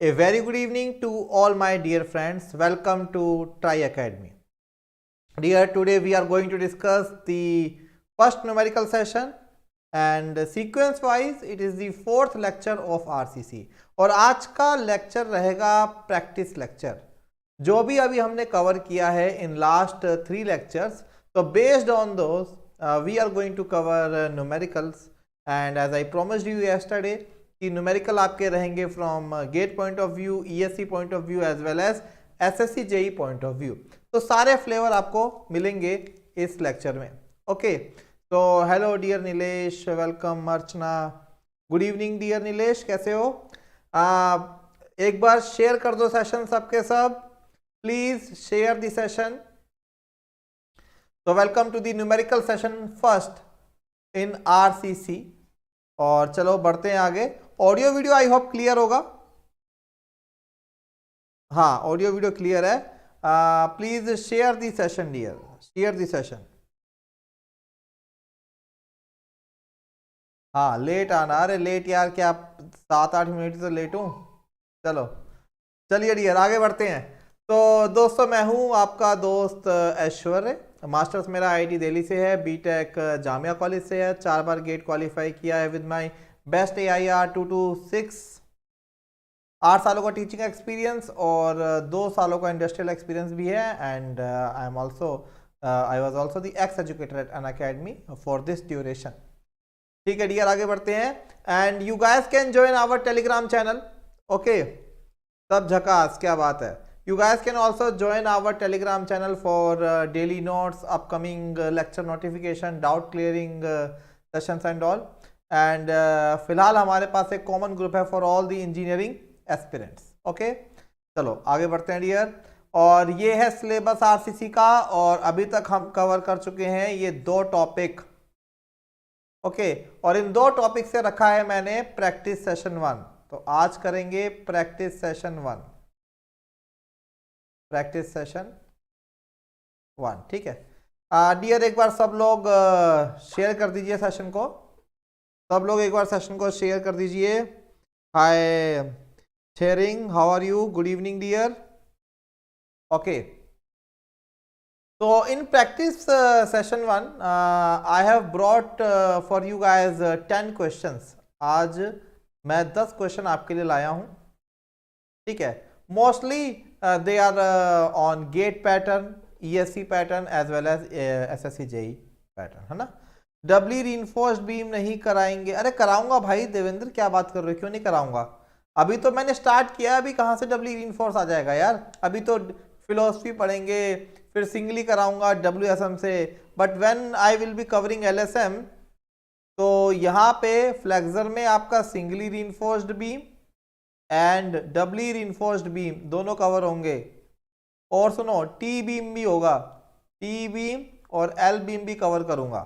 A very good evening to all my dear friends. Welcome to Try Academy. Dear, today we are going to discuss the first numerical session and sequence wise it is the fourth lecture of RCC. और आज का lecture रहेगा practice lecture. जो भी अभी हमने cover किया है इन लास्ट 3 lectures, तो based on those we are going to cover numericals, and as I promised you yesterday कि न्यूमेरिकल आपके रहेंगे from GATE point of view, ESE point of view as well as SSC JE point of view. तो सारे flavour आपको मिलेंगे इस lecture में. Okay, तो हेलो डियर नीलेश, वेलकम अर्चना, गुड इवनिंग डियर नीलेश, कैसे हो? एक बार शेयर कर दो सेशन सबके सब, प्लीज शेयर द सेशन. तो welcome to the numerical session first in RCC. और चलो बढ़ते हैं आगे. Audio video I hope clear होगा. हाँ, ऑडियो वीडियो क्लियर है. Please share the session dear, share the session. हाँ, लेट आना. अरे लेट यार, क्या 7-8 मिनट तो लेट हूँ. चलो चलिए डियर आगे बढ़ते हैं. तो दोस्तों, मैं हूँ आपका दोस्त ऐश्वर्य. मास्टर्स मेरा IIT दिल्ली से है, बीटेक जामिया कॉलेज से है, 4 बार गेट क्वालिफाई किया है विद माय बेस्ट AIR 226, 8 सालों का टीचिंग एक्सपीरियंस और 2 सालों का इंडस्ट्रियल एक्सपीरियंस भी है. And I was also the ex educator at Unacademy for this duration. ठीक है डियर, आगे बढ़ते हैं. And you guys can join our Telegram channel. Okay, सब झकास, क्या बात है. You guys can also join our Telegram channel for daily notes, upcoming lecture notification, doubt clearing sessions and all. And फिलहाल हमारे पास एक कॉमन ग्रुप है for all the engineering aspirants. Okay, चलो आगे बढ़ते हैं डियर. और ये है सिलेबस RCC का, और अभी तक हम कवर कर चुके हैं ये 2 टॉपिक. ओके, और इन 2 टॉपिक से रखा है मैंने प्रैक्टिस सेशन 1. तो आज करेंगे प्रैक्टिस सेशन 1, प्रैक्टिस सेशन 1. ठीक है डियर, एक बार सब लोग शेयर कर दीजिए सेशन को. सब लोग एक बार सेशन को शेयर कर दीजिए. Hi sharing, how are you, good evening dear. Okay, तो in practice session 1 I have brought for you guys 10 questions. आज मैं 10 क्वेश्चन आपके लिए लाया हूं. ठीक है, mostly they are on gate pattern, ESE pattern as well as SSC JE pattern, है ना. डबली reinforced बीम नहीं कराएंगे. अरे कराऊंगा भाई देवेंद्र, क्या बात कर रहे हो, क्यों नहीं कराऊंगा. अभी तो मैंने स्टार्ट किया, अभी कहाँ से डबली reinforced आ जाएगा यार. अभी तो फिलोसफी पढ़ेंगे, फिर सिंगली कराऊंगा WSM से. But when I will be covering LSM, तो यहाँ पे फ्लेक्सर में आपका singly reinforced beam and doubly reinforced beam दोनों कवर होंगे. और सुनो, T बीम भी होगा, T बीम और L बीम भी कवर करूंगा.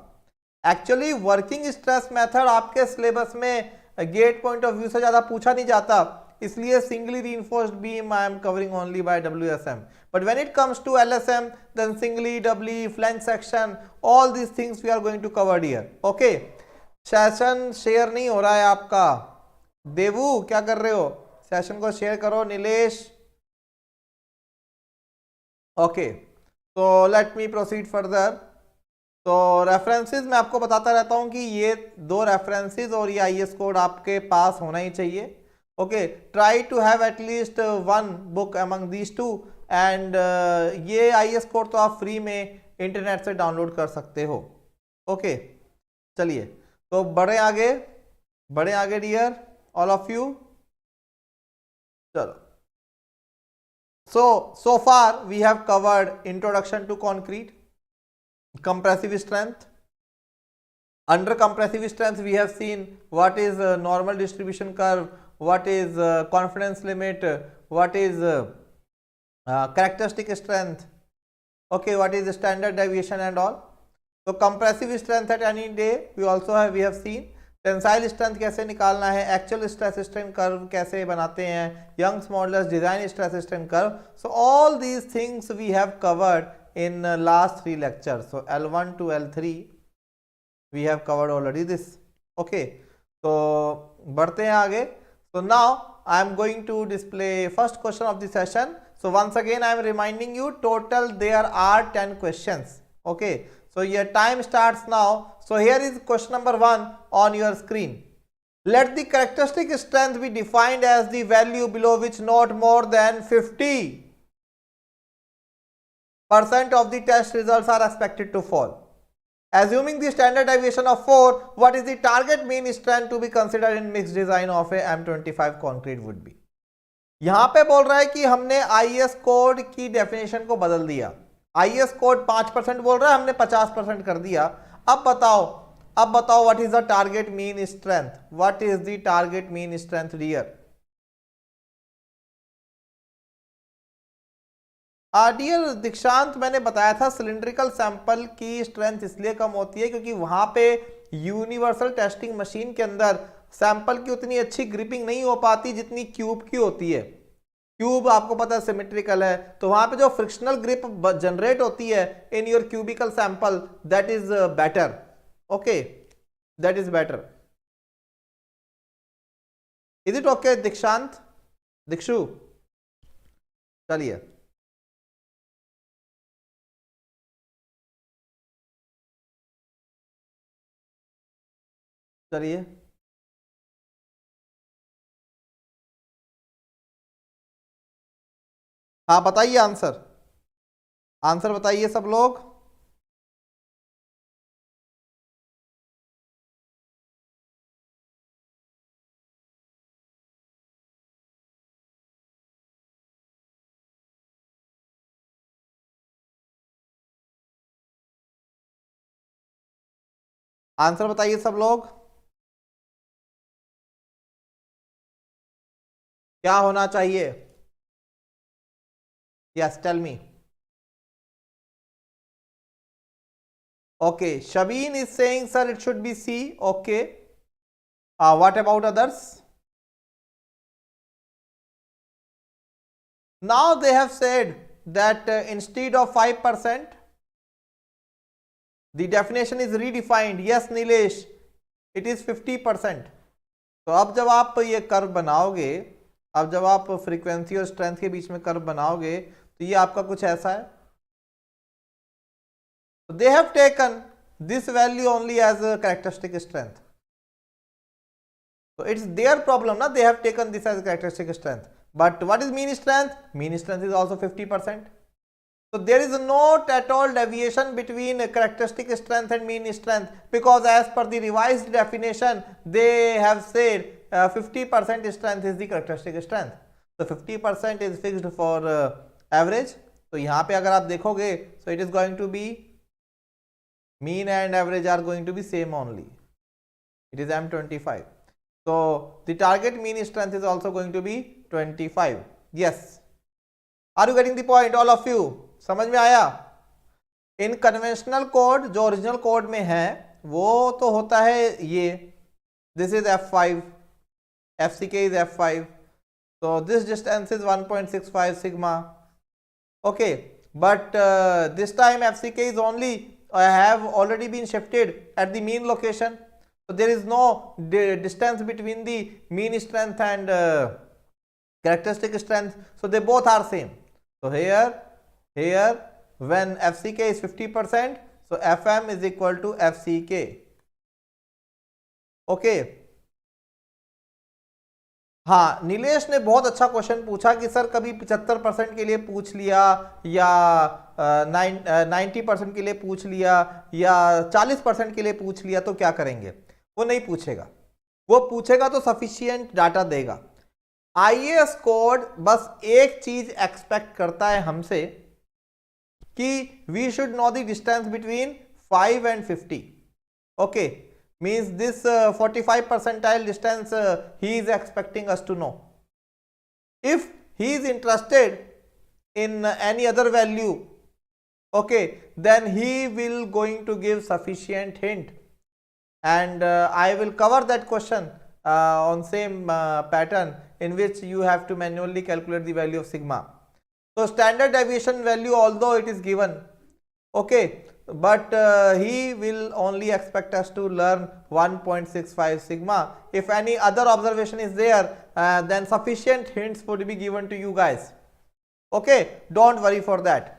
एक्चुअली वर्किंग स्ट्रेस मेथड आपके सिलेबस में गेट पॉइंट ऑफ व्यू से ज्यादा पूछा नहीं जाता, इसलिए singly reinforced beam I am covering only by WSM. But when it comes to LSM, then singly, doubly, flange section, all these things we are going to cover here. Okay, session share नहीं हो रहा है आपका. देवू क्या कर रहे हो, session को शेयर करो. नीलेश, ओके, तो लेट मी प्रोसीड फर्दर. तो रेफरेंसेस मैं आपको बताता रहता हूं कि ये 2 रेफरेंसेस और ये IS कोड आपके पास होना ही चाहिए. Okay, try to have at least 1 book among these 2. And ये IS कोड तो आप फ्री में इंटरनेट से डाउनलोड कर सकते हो. ओके, चलिए तो बढ़े आगे डियर, ऑल ऑफ यू. चलो, so far we have covered introduction to concrete, compressive strength. Under compressive strength we have seen what is normal distribution curve, what is confidence limit, what is characteristic strength, okay, what is standard deviation and all. So compressive strength at any day we have seen. Tensile strength कैसे निकालना है, actual stress strain curve कैसे बनाते हैं, Young's modulus, design stress strain curve. So all these things we have covered in last 3 lectures. So L1 to L3 we have covered already this. Okay, तो बढ़ते हैं आगे. So now I am going to display first question of the session. So once again I am reminding you, total there are 10 questions. Okay, so your time starts now. So here is question number 1 on your screen. Let the characteristic strength be defined as the value below which not more than 50% of the test results are expected to fall. Assuming the standard deviation of 4, what is the target mean strength to be considered in mixed design of a M25 concrete would be? यहां पे बोल रहा है कि हमने IS code की definition को बदल दिया. IS कोड 5% बोल रहा है, हमने 50% कर दिया. अब बताओ what is the target mean strength. What is the target mean strength dear? Dear Dikshant, मैंने बताया था सिलिंड्रिकल सैंपल की स्ट्रेंथ इसलिए कम होती है क्योंकि वहां पे यूनिवर्सल टेस्टिंग मशीन के अंदर सैंपल की उतनी अच्छी ग्रिपिंग नहीं हो पाती जितनी क्यूब की होती है. क्यूब आपको पता है सिमेट्रिकल है, तो वहां पे जो फ्रिक्शनल ग्रिप जनरेट होती है in your cubical sample, that is better. Okay, that is better. Is it okay Dikshant, Dikshu? चलिए, चलिए. हाँ बताइए आंसर, आंसर बताइए सब लोग. आंसर बताइए सब लोग. क्या होना चाहिए? Yes, tell me. Okay, Shabin is saying, sir, it should be C. Okay. What about others? Now they have said that instead of 5%, the definition is redefined. Yes, Nilesh, it is 50%. तो अब जब आप ये curve बनाओगे, अब जब आप frequency और स्ट्रेंथ के बीच में कर्व बनाओगे तो ये आपका कुछ ऐसा है. They have taken this value only as a characteristic strength. So it's their problem, na? They have taken this as a characteristic strength. But what is mean strength? Mean strength is also 50%. So there is not at all deviation between characteristic strength and mean strength, because as per the revised definition, they have said 50% strength is the characteristic strength. So 50% is fixed for average. So यहाँ पे अगर आप देखोगे, so it is going to be mean and average are going to be same only. It is M25. So the target mean strength is also going to be 25. Yes. Are you getting the point, all of you? समझ में आया? इन conventional code जो original code में है वो तो होता है ये, this is F5, FCK is F5, so this distance is 1.65 sigma. Okay, but this time FCK is only have already been shifted at the mean location, so there is no distance between the mean strength and characteristic strength, so they both are same. So here when FCK is 50%, so FM is equal to FCK. Okay. हाँ, नीलेश ने बहुत अच्छा question पूछा कि sir कभी 75% के लिए पूछ लिया या 90% के लिए पूछ लिया या 40% के लिए पूछ लिया तो क्या करेंगे. वो नहीं पूछेगा, वो पूछेगा तो सफिशिएंट डाटा देगा. आईएएस कोड बस एक चीज एक्सपेक्ट करता है हमसे कि we should know the distance between 5 and 50. Okay, means this 45 percentile distance he is expecting us to know. If he is interested in any other value, okay, then he will going to give sufficient hint, and I will cover that question on same pattern in which you have to manually calculate the value of sigma. So standard deviation value, although it is given, okay, but he will only expect us to learn 1.65 sigma. If any other observation is there, then sufficient hints would be given to you guys. Okay, don't worry for that.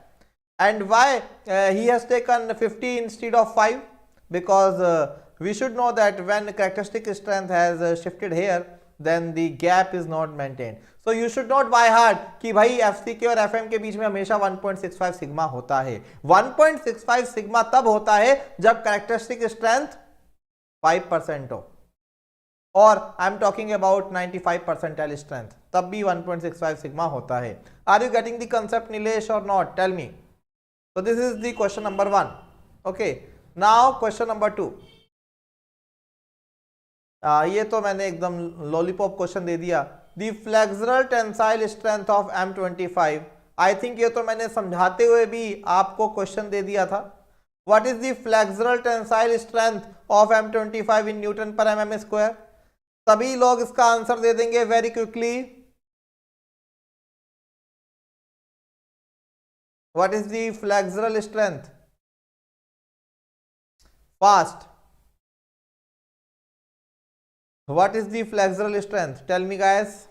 And why he has taken 50 instead of 5? Because we should know that when characteristic strength has shifted here, then the gap is not maintained. So you should not by heart कि भाई FCK और FM के बीच में हमेशा 1.65 sigma होता है. 1.65 sigma तब होता है जब characteristic strength 5% हो, और I am talking about 95 percentile strength, तब भी 1.65 सिग्मा होता है. Are you getting the concept Nilesh और not? Tell me. So this is the question number 1. Okay, now question number 2. ये तो मैंने एकदम लॉलीपॉप क्वेश्चन दे दिया. The flexural tensile strength of M25. I think ये तो मैंने समझाते हुए भी आपको क्वेश्चन दे दिया था. What is the flexural tensile strength of M25 in Newton per mm square? सभी लोग इसका आंसर दे देंगे very quickly. What is the flexural strength? Fast. What is the flexural strength? Tell me guys.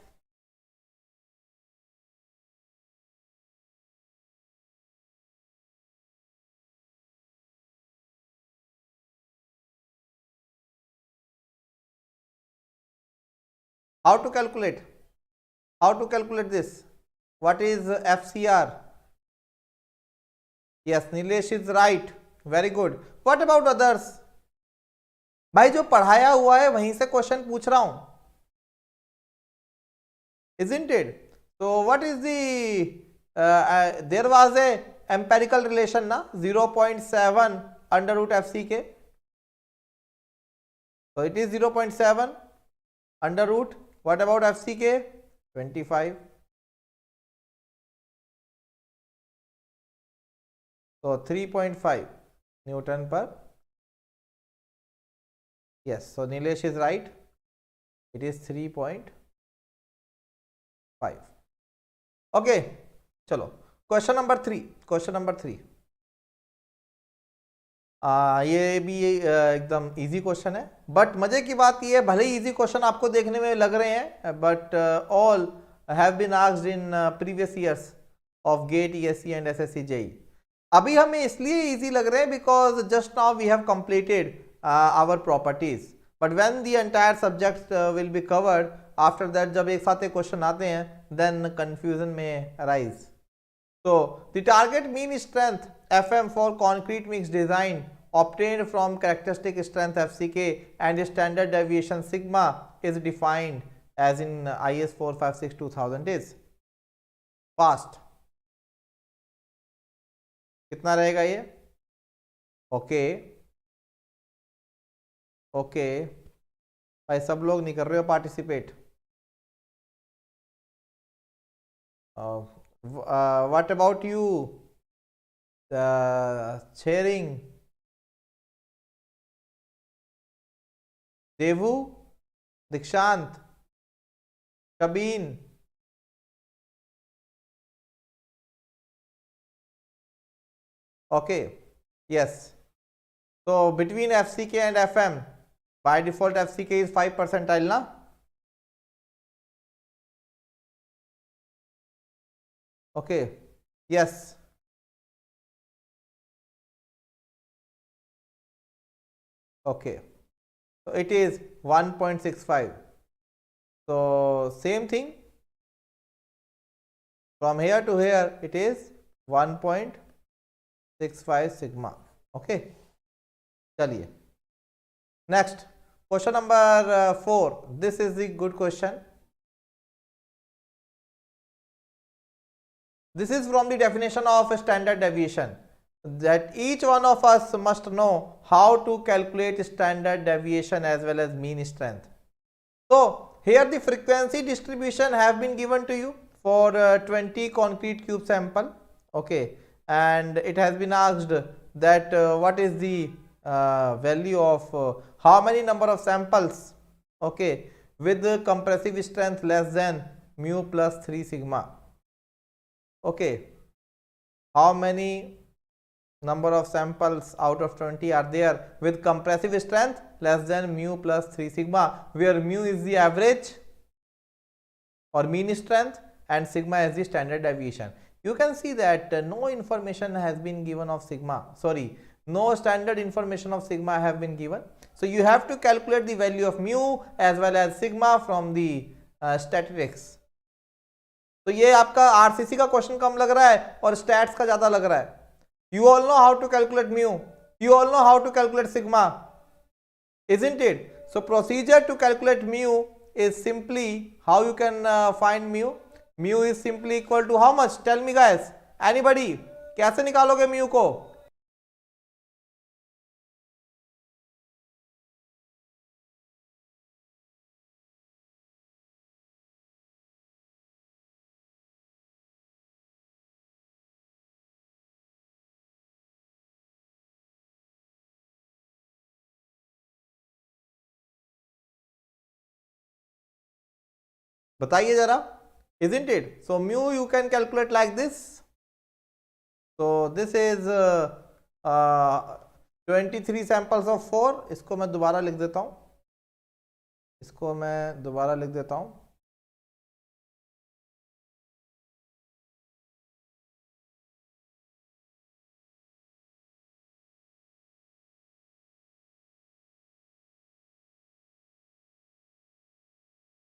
How to calculate? How to calculate this? What is FCR? Yes, Nilesh is right. Very good. What about others? भाई जो पढ़ाया हुआ है वहीं से question पूछ रहा हूं. Isn't it? So what is the there was a empirical relation na 0.7 under root FCK. So it is 0.7 under root. What about FCK? 25. So 3.5 Newton per. Yes, so Nilesh is right. It is 3.5. Okay, चलो question number 3. Question number 3 ये भी एकदम easy question है, but मजे की बात ये है भले ही इजी क्वेश्चन आपको देखने में लग रहे हैं, but all have been asked in previous years of GATE, ESE and SSC JE. अभी हमें इसलिए इजी लग रहे हैं because just now we have completed our properties, but when the entire subject will be covered after that, जब एक साथ question आते हैं देन कंफ्यूजन में arise. So the target mean strength FM for concrete mix design obtained from characteristic strength FCK and standard deviation sigma is defined as in IS 456/2000 is. Fast. कितना रहेगा ये? Okay okay भाई सब लोग नहीं कर रहे हो participate. What about you? Sharing. देवू, दीक्षांत, कबीन. Okay, yes. So between FCK and FM, by default FCK is 5 percentile ना? Okay, yes. Okay, so it is 1.65. So same thing from here to here, it is 1.65 sigma. Okay, चलिए next question number 4. This is the good question. This is from the definition of standard deviation, that each one of us must know how to calculate standard deviation as well as mean strength. So here the frequency distribution have been given to you for 20 concrete cube sample. Okay, and it has been asked that what is the value of how many number of samples, okay, with the compressive strength less than mu plus 3 sigma. Okay, how many number of samples out of 20 are there with compressive strength less than mu plus 3 sigma, where mu is the average or mean strength and sigma is the standard deviation. You can see that no information has been given of sigma, sorry, no standard information of sigma have been given. So you have to calculate the value of mu as well as sigma from the statistics. तो ये आपका RCC का question कम लग रहा है और stats का ज्यादा लग रहा है. You all know how to calculate mu. You all know how to calculate sigma, isn't it? So procedure to calculate mu is simply, how you can find mu? Mu is simply equal to how much? Tell me guys. Anybody? कैसे निकालोगे mu को? बताइए जरा. Isn't it? So mu you can calculate like this. So this is 23 samples of 4. इसको मैं दोबारा लिख देता हूँ. इसको मैं दोबारा लिख देता हूँ.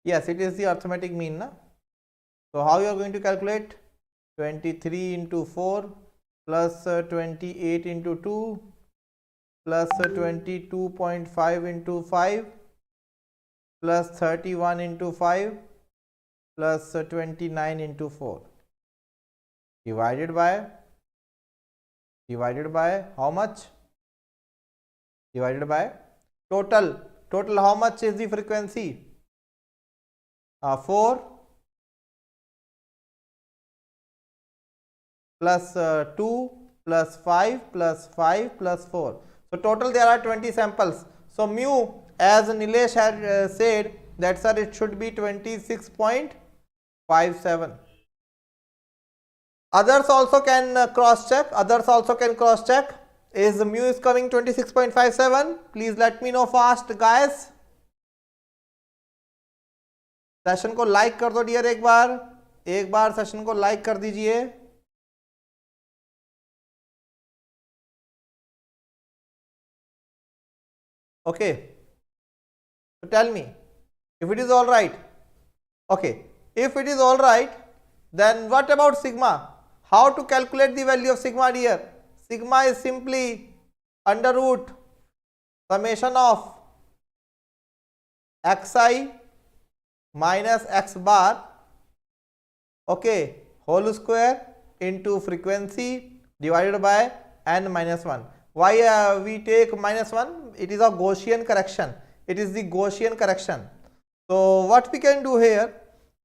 Yes, it is the arithmetic mean, na? So how you are going to calculate? 23 into 4 plus 28 into 2 plus 22.5 into 5 plus 31 into 5 plus 29 into 4 divided by how much? Divided by total. Total how much is the frequency? 4 plus 2 plus 5 plus 5 plus 4. So total there are 20 samples. So mu, as Nilesh had said that sir it should be 26.57. Others also can cross check. Is mu is coming 26.57? Please let me know fast guys. Session को like कर दो dear. एक बार session को like कर दीजिए. Okay, so tell me if it is all right. Okay, if it is all right, then what about sigma? How to calculate the value of sigma, dear? Sigma is simply under root summation of xi minus x bar, okay, whole square into frequency divided by n minus 1. Why we take minus 1? It is a Gaussian correction. It is the Gaussian correction. So what we can do here?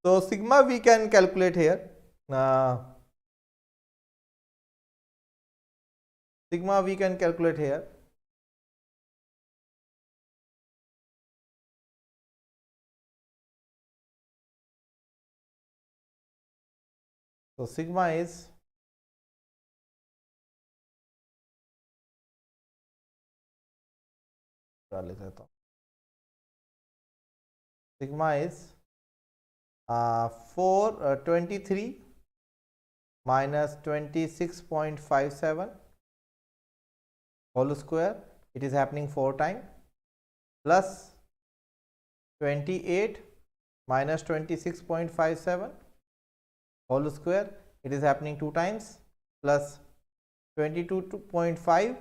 So sigma we can calculate here. Sigma we can calculate here. So sigma is sigma is 23 minus 26.57 whole square, it is happening 4 times, plus 28 minus 26.57 whole square, it is happening 2 times, plus 22.5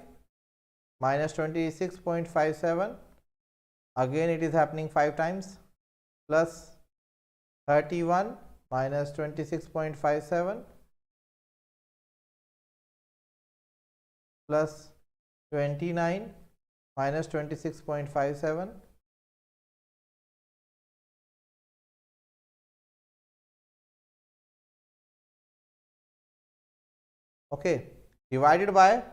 minus 26.57, again it is happening 5 times, plus 31 minus 26.57 plus 29 minus 26.57 okay, divided by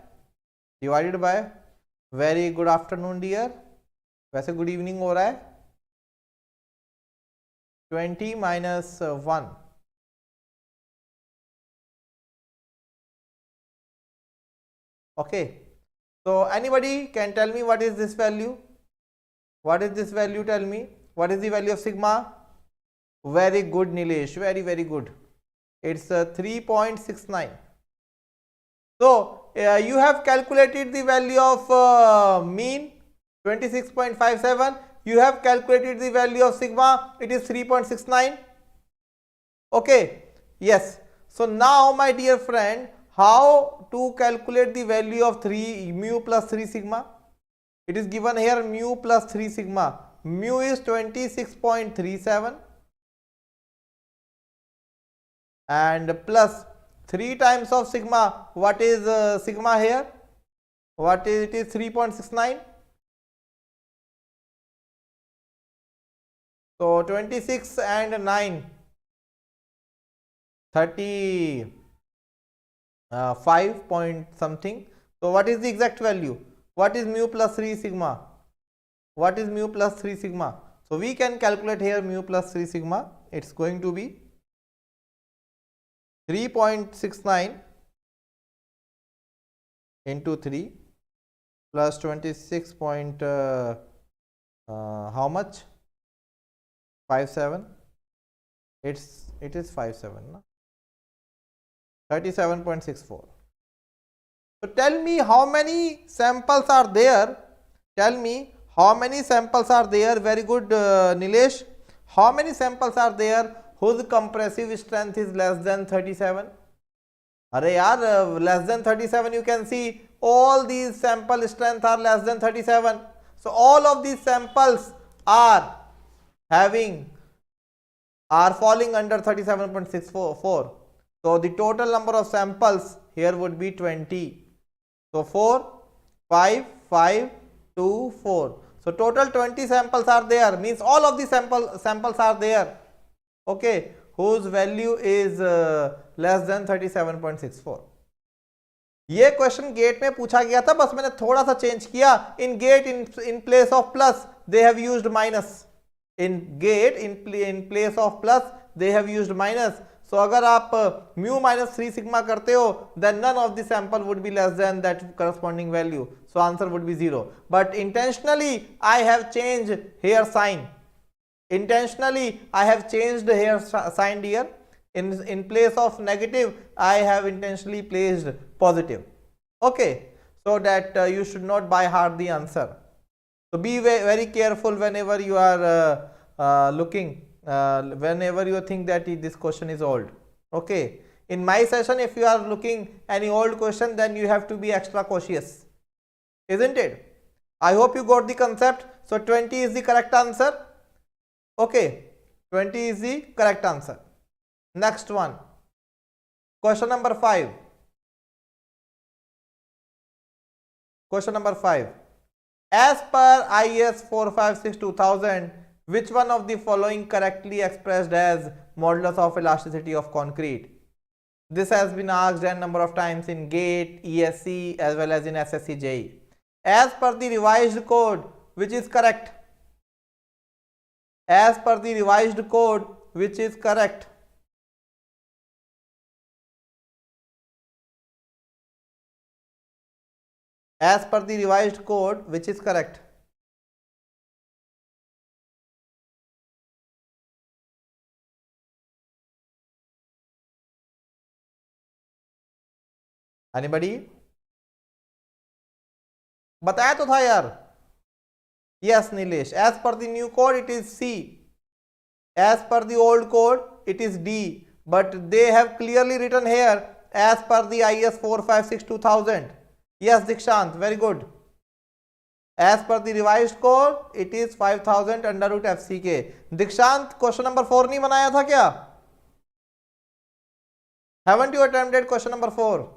very good afternoon dear, वैसे good evening हो रहा है, 20 minus 1, Okay, so anybody can tell me what is this value? What is this value? Tell me, what is the value of sigma? Very good, Nilesh, very very good. It's 3.69. So you have calculated the value of mean 26.57. You have calculated the value of sigma, it is 3.69. Okay, yes. So now my dear friend, how to calculate the value of 3 mu plus 3 sigma? It is given here mu plus 3 sigma. Mu is 26.37 and plus 3 times of sigma. What is sigma here? What is it? Is 3.69. So 26 and 9, 35 point something. So what is the exact value? What is mu plus 3 sigma? What is mu plus 3 sigma? So we can calculate here mu plus 3 sigma. It's going to be 3.69 into 3 plus 26 point how much? 57. It is 57, no? 37.64. So tell me how many samples are there. Tell me how many samples are there. Very good, Nilesh. How many samples are there whose compressive strength is less than 37? Arey yaar, less than 37, you can see all these sample strength are less than 37. So all of these samples are falling under 37.64. So the total number of samples here would be 20. So 4, 5, 5, 2, 4. So total 20 samples are there, means all of the samples are there, okay, whose value is less than 37.64. ये question gate में पूछा गया था, बस मैंने थोड़ा सा change किया. In gate in place of plus they have used minus. In gate in place of plus they have used minus. So अगर आप म्यू माइनस 3 सिग्मा करते हो, then none of the sample would be less than that corresponding value. So answer would be 0. But intentionally I have change here sign. Intentionally I have changed here sign here. In place of negative I have intentionally placed positive, okay, so that you should not by heart the answer. So be very careful whenever you are looking, whenever you think that this question is old, okay. In my session, if you are looking any old question, then you have to be extra cautious, isn't it? I hope you got the concept. So 20 is the correct answer. Okay, 20 is the correct answer. Next one, question number 5. Question number 5. As per IS 456-2000, which one of the following correctly expressed as modulus of elasticity of concrete? This has been asked n number of times in GATE, ESE as well as in SSC JE. As per the revised code, which is correct? As per the revised code, which is correct? As per the revised code, which is correct? Anybody? बताया तो था यार. Yes, Nilesh. As per the new code, it is C. As per the old code, it is D. But they have clearly written here as per the IS 456-2000. Yes, Dikshant, very good. As per the revised code, it is 5000 under root FCK. Dikshant, question number 4 नहीं बनाया था क्या? Haven't you attempted question number 4?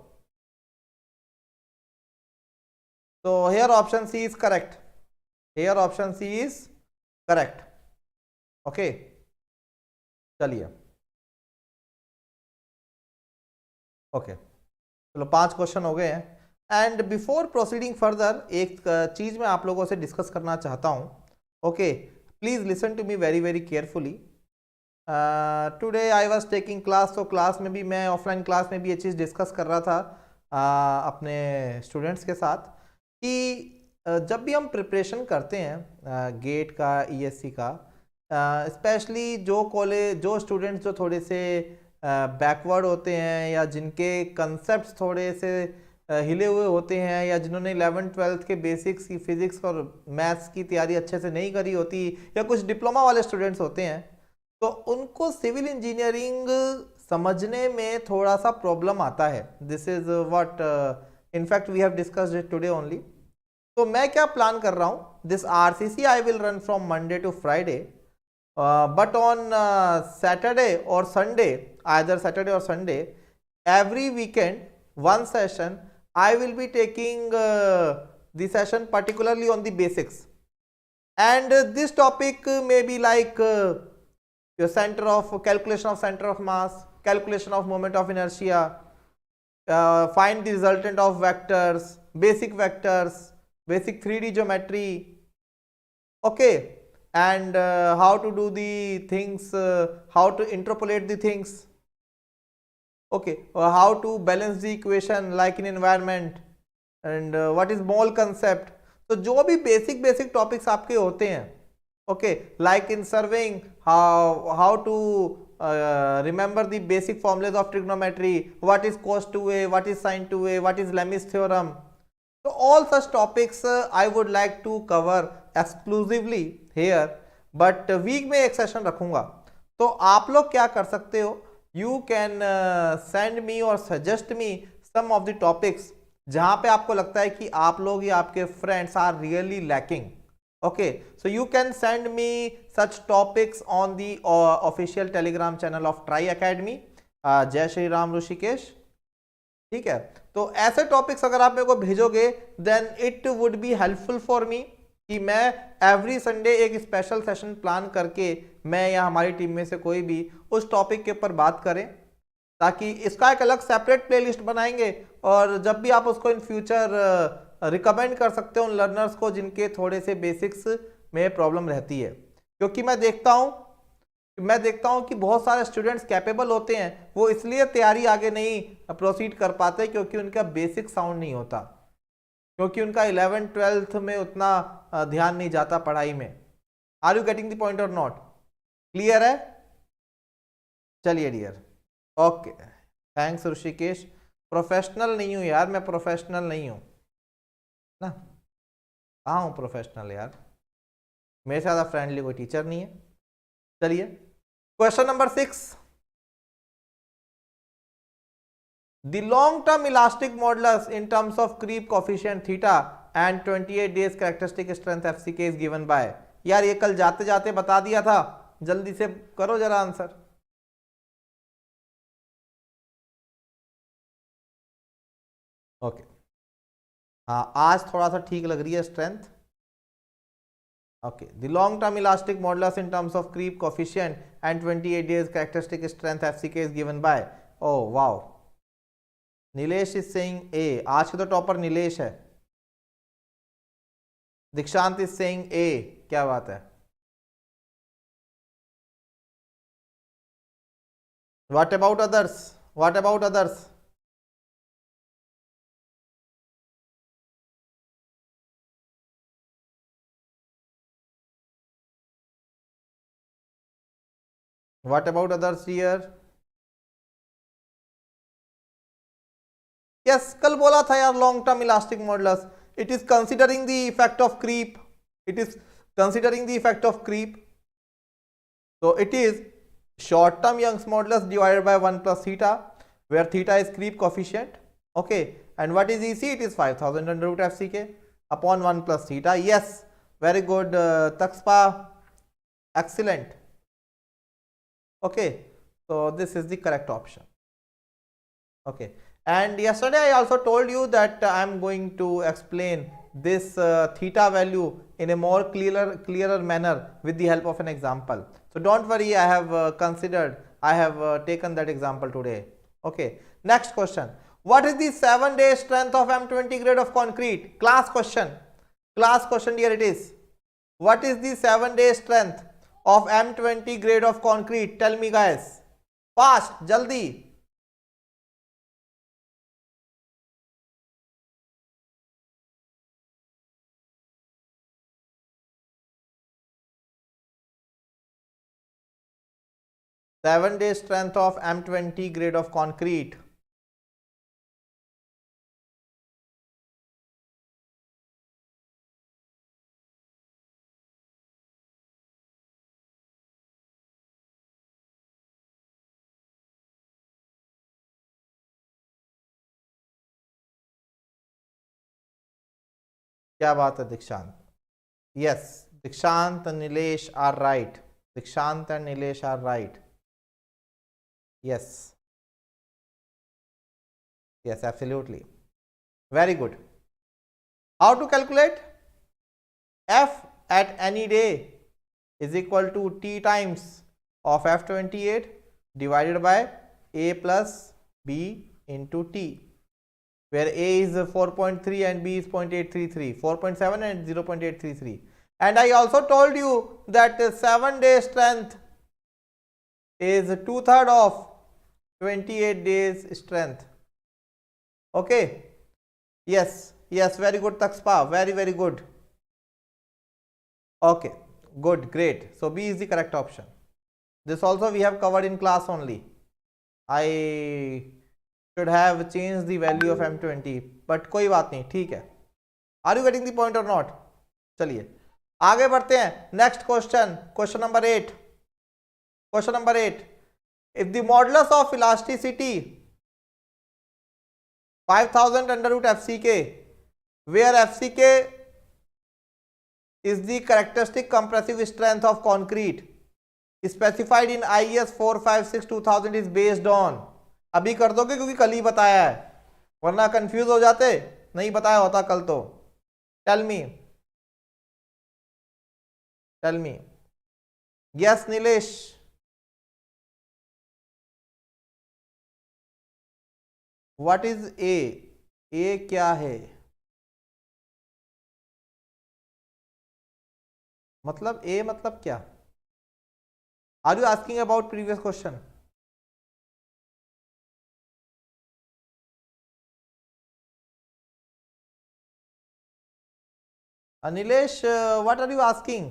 So here option C is correct. Here option C is correct. Okay, चलिए. Okay, चलो 5 question हो गए हैं. And before proceeding further, एक चीज मैं आप लोगों से डिस्कस करना चाहता हूं. Okay, please listen to me very very carefully. Today I was taking class, तो क्लास में भी मैं ऑफलाइन क्लास में भी ये चीज़ डिस्कस कर रहा था. अपने स्टूडेंट्स के साथ कि जब भी हम प्रिपरेशन करते हैं गेट का, ईएससी का, स्पेशली जो स्टूडेंट्स जो थोड़े से बैकवर्ड होते हैं या जिनके कंसेप्ट्स थोड़े से हिले हुए होते हैं या जिन्होंने 11th-12th के बेसिक्स की फिजिक्स और मैथ्स की तैयारी अच्छे से नहीं करी होती, या कुछ डिप्लोमा वाले स्टूडेंट्स होते हैं, तो उनको सिविल इंजीनियरिंग समझने में थोड़ा सा प्रॉब्लम आता है. This is what in fact we have discussed it today only. तो मैं क्या प्लान कर रहा हूँ, this RCC I will run from Monday to Friday, but on Saturday or Sunday, either Saturday or Sunday, every weekend, one session, I will be taking the session particularly on the basics. And this topic may be like your calculation of center of mass, calculation of moment of inertia, find the resultant of vectors, basic 3D geometry, okay, and how to do the things, how to interpolate the things, okay, how to balance the equation like in environment, and what is mole concept. तो जो भी basic topics आपके होते हैं, okay, like in surveying, how to remember the basic formulas of trigonometry, what is cos 2a, what is sin 2a, what is Lami's theorem. So all such topics I would like to cover exclusively here, but week में एक session रखूंगा. तो आप लोग क्या कर सकते हो, यू कैन सेंड मी और suggest me some of the topics जहां पे आपको लगता है कि आप लोग या आपके friends are really lacking. Okay, so you can send me such topics on the official Telegram channel of Try Academy. Jai Shri Ram Rishikesh. ठीक है, तो ऐसे टॉपिक्स अगर आप मेरे को भेजोगे then it would be helpful for me कि मैं एवरी संडे एक स्पेशल सेशन प्लान करके मैं या हमारी टीम में से कोई भी उस टॉपिक के ऊपर बात करें, ताकि इसका एक अलग सेपरेट प्लेलिस्ट बनाएंगे और जब भी आप उसको इन फ्यूचर रिकमेंड कर सकते हो उन लर्नर्स को जिनके थोड़े से बेसिक्स में प्रॉब्लम रहती है. क्योंकि मैं देखता हूं कि बहुत सारे स्टूडेंट्स कैपेबल होते हैं, वो इसलिए तैयारी आगे नहीं प्रोसीड कर पाते क्योंकि उनका बेसिक साउंड नहीं होता, क्योंकि उनका 11th-12th में उतना ध्यान नहीं जाता पढ़ाई में. Are you getting the point और नॉट? क्लियर है? चलिए dear, okay, thanks Rishikesh. Professional नहीं हूं यार, मैं प्रोफेशनल नहीं हूं ना. कहाँ हूं प्रोफेशनल यार, मेरे से ज़्यादा फ्रेंडली कोई टीचर नहीं है. चलिए question number 6. The long-term elastic modulus in terms of creep coefficient theta and 28 days characteristic strength FCK is given by. यार ये कल जाते जाते बता दिया था, जल्दी से करो जरा आंसर. ओके, हाँ आज थोड़ा सा ठीक लग रही है strength. Okay, the long-term elastic modulus in terms of creep coefficient and 28 days characteristic strength FCK is given by. Oh wow, Nilesh is saying A. आज के तो टॉपर नीलेश है. दीक्षांत is saying A. क्या बात है. What about others? What about others? What about others here? Yes, कल बोला था यार long term elastic modulus. It is considering the effect of creep. It is considering the effect of creep. So it is short term Young's modulus divided by 1 plus theta, where theta is creep coefficient. Okay, and what is EC? It is 5000 under root FCK upon 1 plus theta. Yes, very good, Takspa, excellent. Okay, so this is the correct option. Okay, and yesterday I also told you that I am going to explain this theta value in a more clearer manner with the help of an example. So don't worry, I have taken that example today. Okay, next question. What is the 7-day strength of M20 grade of concrete? Class question here it is. What is the 7-day strength of M20 grade of concrete? Tell me guys, fast, jaldi. 7-day strength of M20 grade of concrete. क्या बात है दीक्षांत? Yes, Dikshant and Nilesh are right. Dikshant and Nilesh are right. Yes. Yes, absolutely. Very good. How to calculate? F at any day is equal to T times of F28 divided by A plus B into T, where A is 4.3 and B is 0.833, 4.7 and 0.833. And I also told you that 7-day strength is 2/3 of 28 days strength. Okay. Yes, yes, very good Takspa, very good. Okay, good, great. So B is the correct option. This also we have covered in class only. I should have changed the value of M20, but कोई बात नहीं, ठीक है. Are you getting the point or not? चलिए आगे बढ़ते हैं. Next question, question number 8. Question number 8. If the modulus of elasticity 5000 under root FCK, where FCK is the characteristic compressive strength of concrete specified in IES 456/2000 is based on. अभी कर दोगे क्योंकि कल ही बताया है, वरना कंफ्यूज हो जाते, नहीं बताया होता कल तो. Tell me. Yes Nilesh. What is A? A क्या है? मतलब ए मतलब क्या? Are you asking about previous question? Nilesh, what are you asking?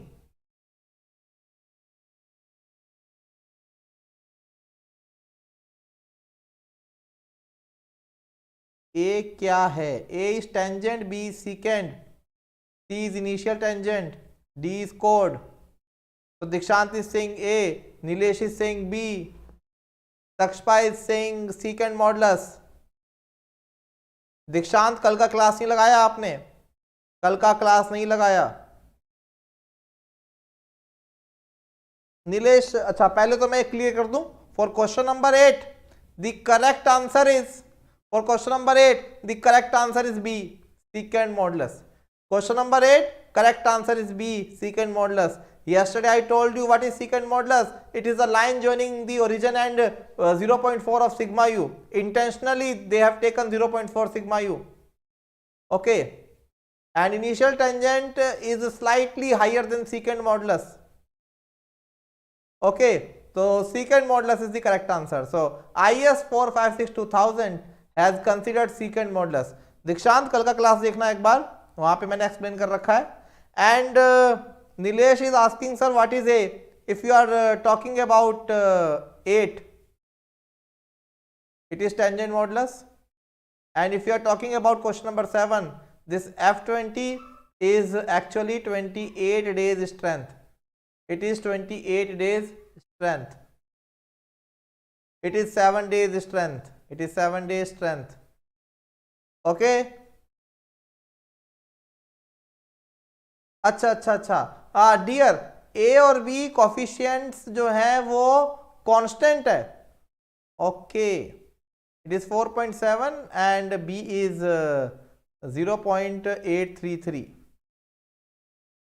A क्या है? A is tangent, B is secant, C is initial tangent, D is chord. So Dikshant is saying A, Nilesh is saying B, Takshpa is saying secant modulus. दीक्षांत कल का class नहीं लगाया आपने? कल का क्लास नहीं लगाया नीलेश? अच्छा पहले तो मैं क्लियर कर दूं. For question number 8 the correct answer is, for question number 8 the correct answer is B, secant modulus. Question number 8 correct answer is B, secant modulus. Yesterday I told you what is secant modulus. It is a line joining the origin and 0.4 of sigma u. Intentionally they have taken 0.4 sigma u. Okay, and initial tangent is slightly higher than secant modulus. Okay, so secant modulus is the correct answer. So IS 456/2000 has considered secant modulus. दीक्षांत कल का class देखना एक बार, वहां पे मैंने explain कर रखा है. And Nilesh is asking sir what is a. If you are talking about 8 it is tangent modulus, and if you are talking about question number 7 this F20 is actually 28 days strength. It is 28 days strength. It is 7 days strength. It is 7 days strength. Okay. अच्छा dear, a और b coefficients जो हैं वो constant है. Okay, it is 4.7 and b is 0.833.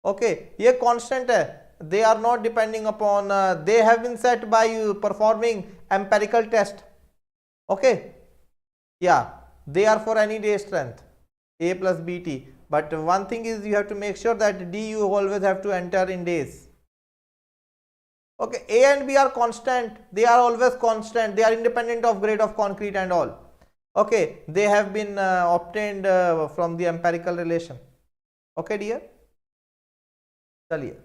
Okay, ये constant है. They are not depending upon, they have been set by performing empirical test. Okay, yeah, they are for any day strength A plus BT, but one thing is you have to make sure that D you always have to enter in days. Okay, A and B are constant, they are always constant, they are independent of grade of concrete and all. Okay, they have been obtained from the empirical relation. Okay dear, चलिए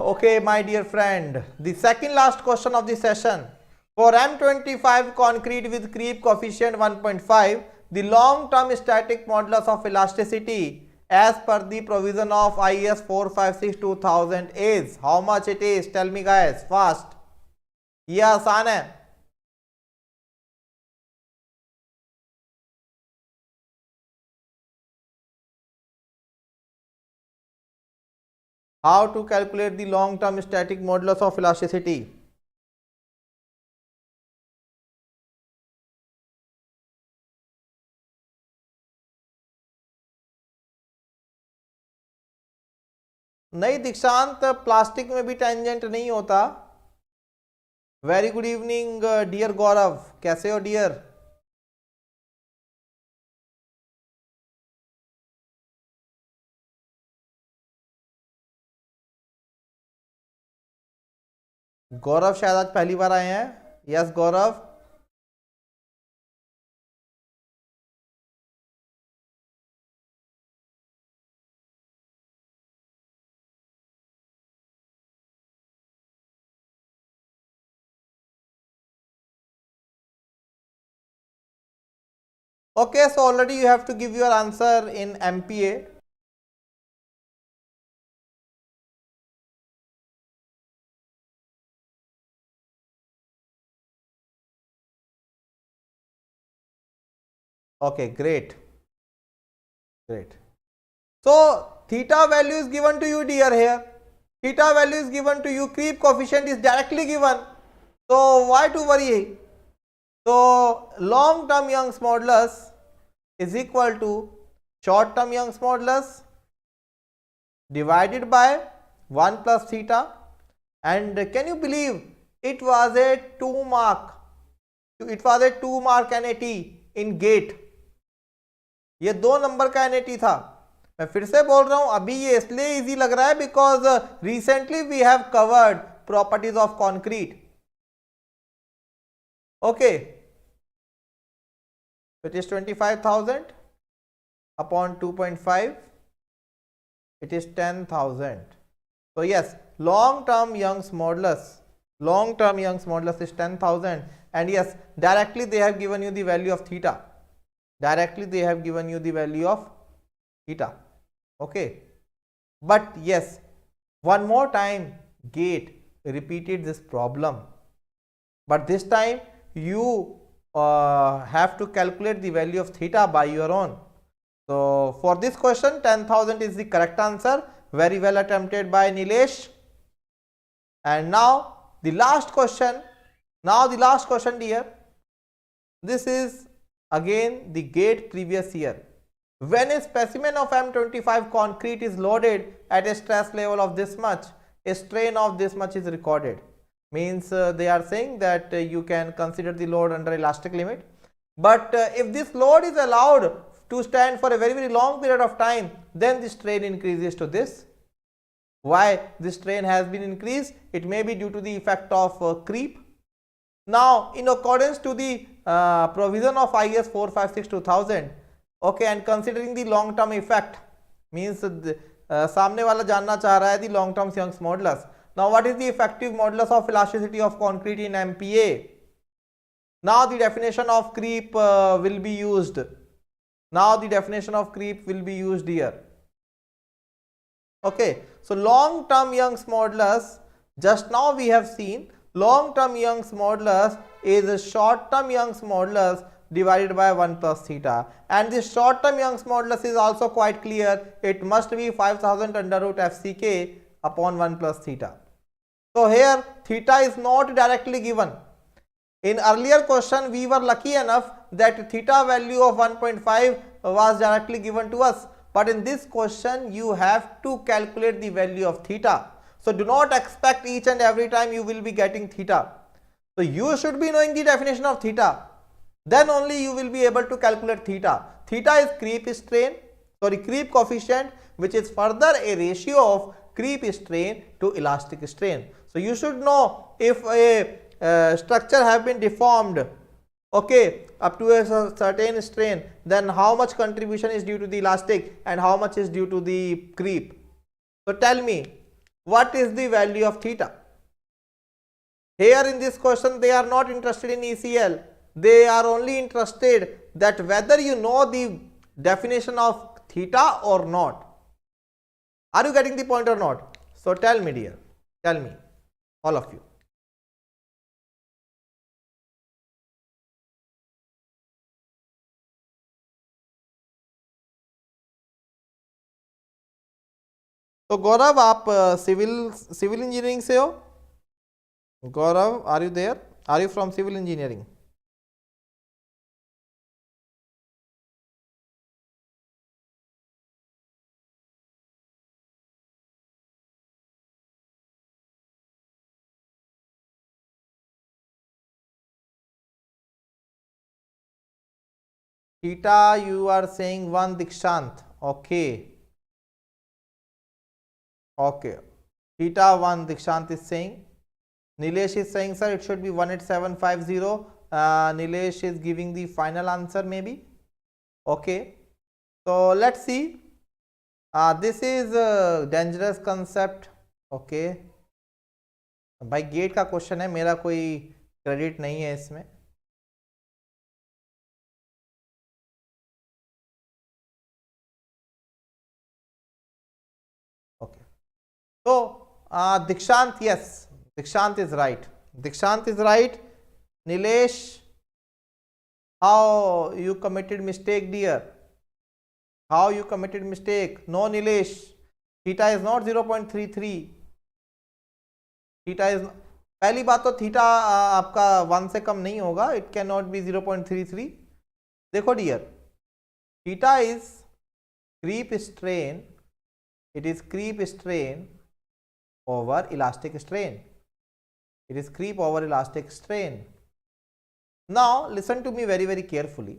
Okay, my dear friend, the second last question of the session. For M25 concrete with creep coefficient 1.5, the long-term static modulus of elasticity as per the provision of IS 456-2000 is how much it is? Tell me guys, fast. ये आसान है. How to calculate the long-term static modulus of elasticity? नहीं दीक्षांत, plastic में भी tangent नहीं होता. Very good evening dear गौरव, कैसे हो डियर? गौरव शायद आज पहली बार आए हैं. Yes Gaurav. Okay, so already you have to give your answer in MPA. Okay, great. Great. So theta value is given to you dear here. Theta value is given to you. Creep coefficient is directly given. So why to worry? So long term Young's modulus is equal to short term Young's modulus divided by 1 plus theta. And can you believe it was a 2 mark. It was a 2 mark NAT in GATE. ये 2 number का NAT था. मैं फिर से बोल रहा हूं, अभी ये इसलिए इजी लग रहा है because recently we have covered properties of concrete. Okay, it is 25,000 upon 2.5, it is 10,000. So yes, long term Young's modulus is 10,000, and yes, directly they have given you the value of theta. Okay, but yes, one more time GATE repeated this problem, but this time you have to calculate the value of theta by your own. So for this question 10,000 is the correct answer. Very well attempted by Nilesh. And now the last question dear. This is again the GATE previous year. When a specimen of M25 concrete is loaded at a stress level of this much, a strain of this much is recorded. Means they are saying that you can consider the load under elastic limit. But if this load is allowed to stand for a very long period of time, then the strain increases to this. Why this strain has been increased? It may be due to the effect of creep. Now in accordance to the provision of IS 456-2000, okay, and considering the long term effect, means सामने वाला जानना चाह रहा है the long term Young's modulus. Now what is the effective modulus of elasticity of concrete in MPa? Now the definition of creep will be used. Here. Okay, so long term Young's modulus, just now we have seen long term Young's modulus is a short term Young's modulus divided by 1 plus theta, and this short term Young's modulus is also quite clear. It must be 5000 under root FCK upon 1 plus theta. So here theta is not directly given. In earlier question we were lucky enough that theta value of 1.5 was directly given to us, but in this question you have to calculate the value of theta. So do not expect each and every time you will be getting theta. So you should be knowing the definition of theta, then only you will be able to calculate theta. Theta is creep coefficient, which is further a ratio of creep strain to elastic strain. So you should know if a structure have been deformed, okay, up to a certain strain, then how much contribution is due to the elastic and how much is due to the creep. So tell me, what is the value of theta? Here in this question they are not interested in ECL, they are only interested that whether you know the definition of theta or not. Are you getting the point or not? So tell me dear, tell me, all of you. तो गौरव आप civil engineering से हो? Gaurav, are you there? Are you from civil engineering? Theta, you are saying 1 Dikshant. Okay. Okay. Theta 1 Dikshant is saying. Nilesh is saying, sir, it should be 18750. Nilesh is giving the final answer maybe. Okay. So let's see. This is a dangerous concept. Okay. भाई gate का question है, मेरा कोई credit नहीं है इसमें. Okay. So Dikshant, yes, Dikshant is right. Dikshant is right. Nilesh, how you committed mistake dear? How you committed mistake? No Nilesh, theta is not 0.33. Theta is, पहली बात तो थीटा आपका 1 से कम नहीं होगा, इट कैन नॉट बी 0.33. देखो dear, theta is creep strain, it is creep strain over elastic strain, it is creep over elastic strain. Now listen to me very carefully.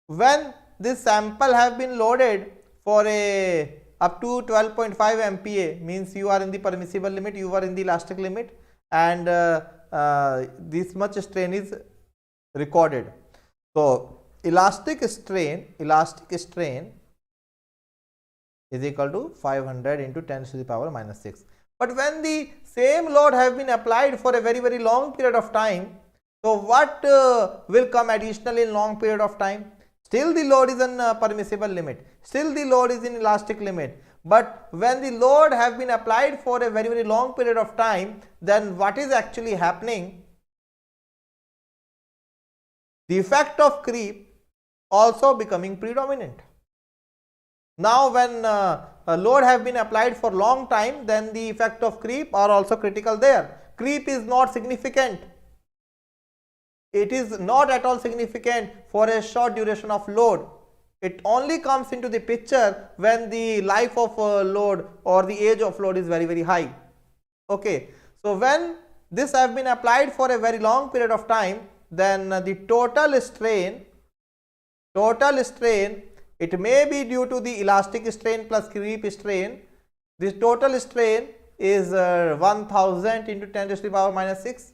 When this sample have been loaded for a up to 12.5 MPa, means you are in the permissible limit, you are in the elastic limit, and this much strain is recorded. So elastic strain is equal to 500 into 10 to the power minus 6. But when the same load have been applied for a very long period of time, so what will come additional in long period of time? Still the load is in permissible limit, still the load is in elastic limit, but when the load have been applied for a very long period of time, then what is actually happening? The effect of creep also becoming predominant. Now when a load have been applied for long time, then the effect of creep are also critical there. Creep is not significant. It is not at all significant for a short duration of load. It only comes into the picture when the life of a load or the age of load is very high. Okay. So when this have been applied for a very long period of time, then the total strain, it may be due to the elastic strain plus creep strain. This total strain is 1000 into 10 to the power minus 6.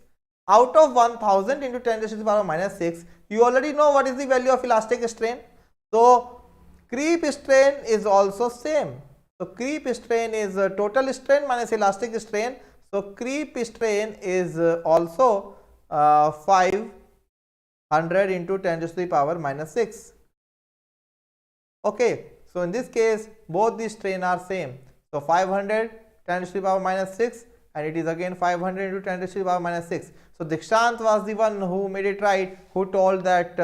Out of 1000 into 10 to the power minus 6, you already know what is the value of elastic strain. So creep strain is also same. So creep strain is total strain minus elastic strain. So creep strain is also 500 into 10 to the power minus 6. Okay, so in this case both the strain are same. So 500 10 to the power minus 6, and it is again 500 into 10 to the power minus 6. So Dikshant was the one who made it right, who told that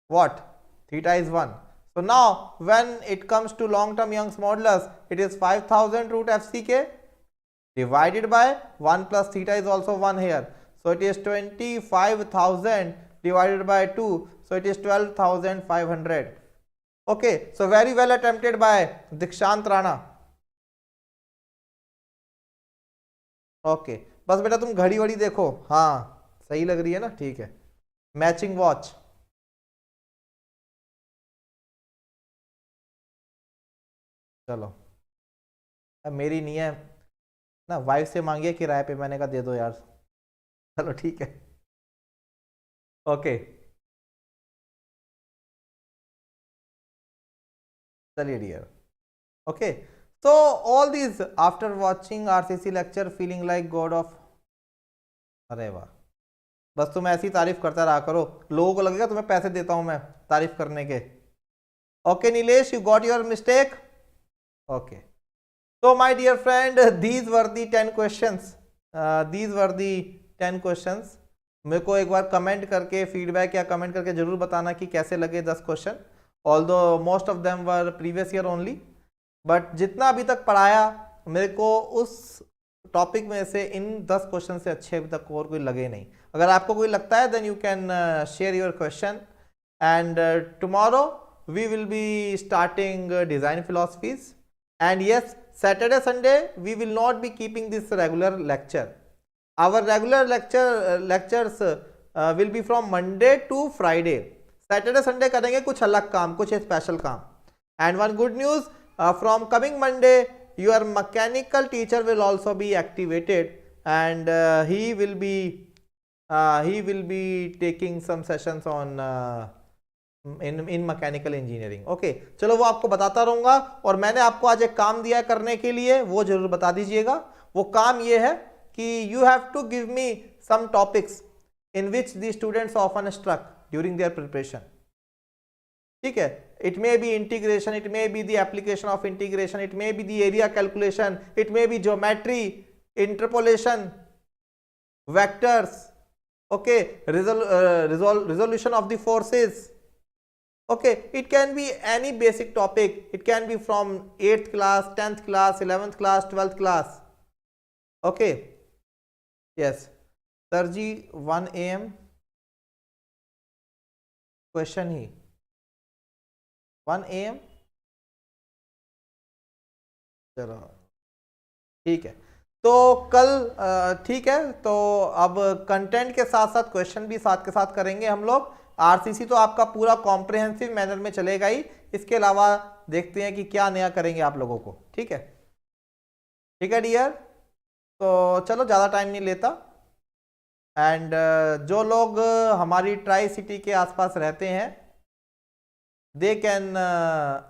what? Theta is 1. So now when it comes to long term Young's modulus, it is 5000 root FCK divided by 1 plus theta is also 1 here. So it is 25,000 divided by 2. So it is 12,500. Okay, so very well attempted by Dikshant Rana. Okay बस बेटा तुम घड़ी वड़ी देखो, हाँ सही लग रही है ना, ठीक है. मैचिंग वॉच, चलो. अब मेरी नहीं है ना, वाइफ से मांगिए किराए पे, मैंने कहा दे दो यार. चलो ठीक है. ओके चलिए dear. Okay So all these, after watching RCC lecture feeling like god of, अरे वाह, बस तुम ऐसी तारीफ करता रहा करो, लोगों को लगेगा तुम्हें पैसे देता हूं मैं तारीफ करने के. Okay Nilesh, you got your mistake. Okay, so my dear friend, these were the 10 questions. These were the 10 questions. मेरे को एक बार कमेंट करके फीडबैक या कमेंट करके जरूर बताना कि कैसे लगे 10 question. Although most of them were previous year only, but जितना अभी तक पढ़ाया मेरे को उस टॉपिक में से इन 10 क्वेश्चन से अच्छे अभी तक और कोई लगे नहीं. अगर आपको कोई लगता है then you can share your question. And tomorrow we will be starting design philosophies. And yes, Saturday Sunday we will not be keeping this regular lecture. Our regular lectures will be from Monday to Friday. Saturday Sunday करेंगे कुछ अलग काम, कुछ special काम. And one good news, from coming Monday your mechanical teacher will also be activated, and he will be taking some sessions on in mechanical engineering. Okay, चलो वो आपको बताता रहूंगा. और मैंने आपको आज एक काम दिया करने के लिए, वो जरूर बता दीजिएगा. वो काम ये है कि you have to give me some topics in which the students often struck during their preparation. ठीक है, it may be integration, it may be the application of integration, it may be the area calculation, it may be geometry, interpolation, vectors, okay, resolution of the forces. Okay, it can be any basic topic. It can be from 8th class, 10th class, 11th class, 12th class. Okay, yes. Sir ji, 1 AM question he 1 AM. चलो ठीक है, तो कल ठीक है. तो अब content के साथ साथ क्वेश्चन भी साथ के साथ करेंगे हम लोग. आरसीसी तो आपका पूरा कॉम्प्रिहेंसिव मैनर में चलेगा ही. इसके अलावा देखते हैं कि क्या नया करेंगे आप लोगों को. ठीक है, ठीक है डियर. तो चलो ज़्यादा टाइम नहीं लेता. एंड जो लोग हमारी ट्राई सिटी के आसपास रहते हैं they can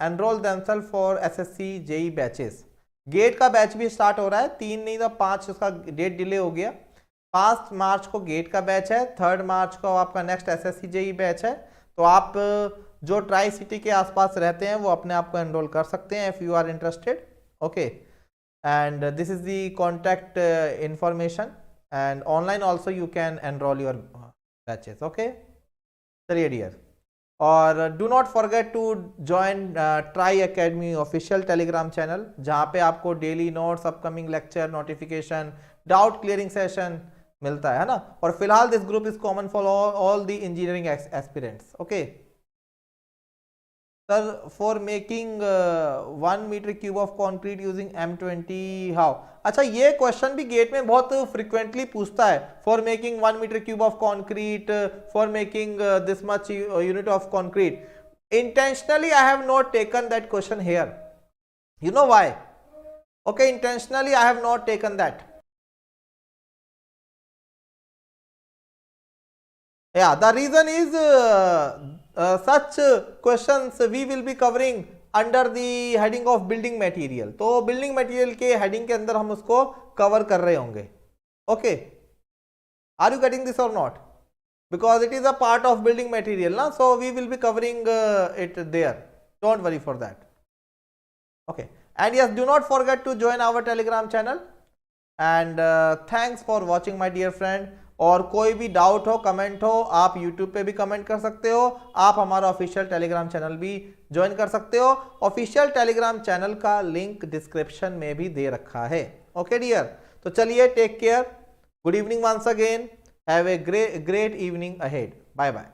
enroll themselves for SSC JE batches. GATE का बैच भी स्टार्ट हो रहा है. 3 नहीं था 5, उसका डेट डिले हो गया. 5 मार्च को गेट का बैच है, 3 मार्च को आपका नेक्स्ट एसएससी जेई बैच है. तो आप जो ट्राई सिटी के आसपास रहते हैं वो अपने आप को एनरोल कर सकते हैं if you are interested. Okay, and this is the contact information. And online also you can enroll your batches. Okay, चलिए डियर. और do not forget to join Try Academy official Telegram channel, जहाँ पे आपको daily notes, upcoming lecture, notification, doubt clearing session मिलता है ना. और फिलहाल this group is common for all the engineering aspirants. Okay sir, for making 1 metre cube of concrete using M20 how. अच्छा, ये क्वेश्चन भी गेट में बहुत फ्रिक्वेंटली पूछता है. For making 1 metre cube of concrete, for making this much unit of concrete. Intentionally I have not taken that question here. You know why? Okay, intentionally I have not taken that. Yeah, the reason is such questions we will be covering under the heading of building material. तो building material के heading के अंदर हम उसको cover कर रहे होंगे. Okay, are you getting this or not? Because it is a part of building material, na? So we will be covering it there. Don't worry for that. Okay, and yes, do not forget to join our Telegram channel. And thanks for watching my dear friend. और कोई भी doubt हो, comment हो, आप YouTube पे भी comment कर सकते हो. आप हमारा ऑफिशियल टेलीग्राम चैनल भी ज्वाइन कर सकते हो. ऑफिशियल टेलीग्राम चैनल का लिंक डिस्क्रिप्शन में भी दे रखा है. ओके डियर, तो चलिए, take care, good evening once again, have a great evening ahead. Bye bye.